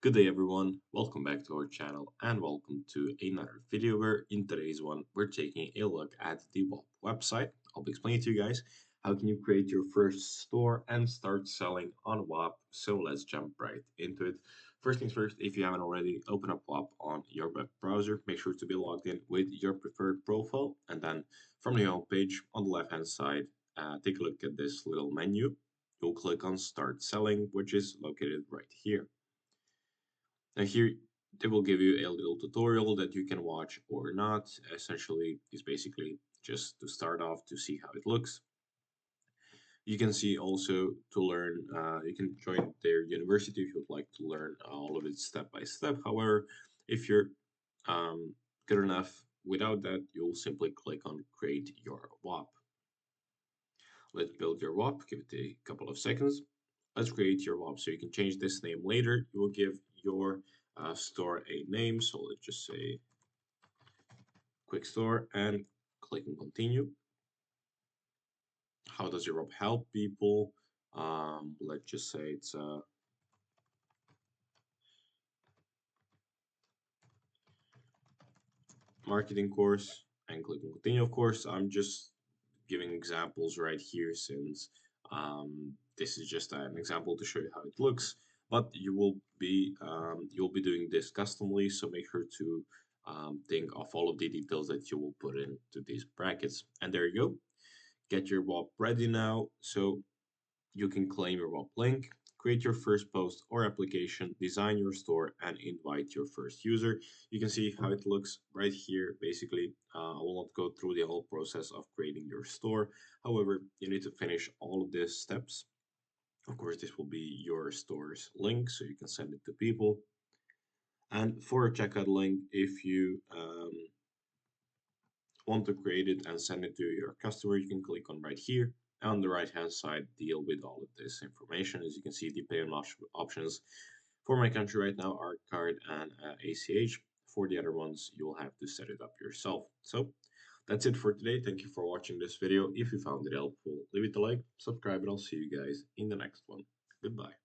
Good day everyone, welcome back to our channel and welcome to another video where in today's one we're taking a look at the Whop website. I'll be explaining to you guys how can you create your first store and start selling on Whop. So let's jump right into it. First things first, if you haven't already, open up Whop on your web browser. Make sure to be logged in with your preferred profile, and then from the home page on the left hand side, take a look at this little menu. You'll click on Start Selling, which is located right here. Now here they will give you a little tutorial that you can watch or not. Essentially, it's basically just to start off to see how it looks. You can see also to learn, you can join their university if you would like to learn all of it step by step. However, if you're good enough without that, you'll simply click on Create Your WAP. Let's build your WAP, give it a couple of seconds. Let's create your WAP. So you can change this name later. You will give your store a name. So let's just say Quick Store and click on Continue. How does your WAP help people? Let's just say it's a marketing course and click on Continue. Of course, I'm just giving examples right here since this is just an example to show you how it looks. But you'll be doing this customly, so make sure to think of all of the details that you will put into these brackets. And there you go. Get your WAP ready now, so you can claim your WAP link, create your first post or application, design your store, and invite your first user. You can see how it looks right here. Basically, I will not go through the whole process of creating your store. However, you need to finish all of these steps. Of course, this will be your store's link, so you can send it to people. And for a checkout link, if you want to create it and send it to your customer, you can click on right here. On the right hand side, deal with all of this information. As you can see, the payment options for my country right now are card and ACH. For the other ones, you'll have to set it up yourself. So that's it for today. Thank you for watching this video. If you found it helpful, leave it a like, subscribe, and I'll see you guys in the next one. Goodbye.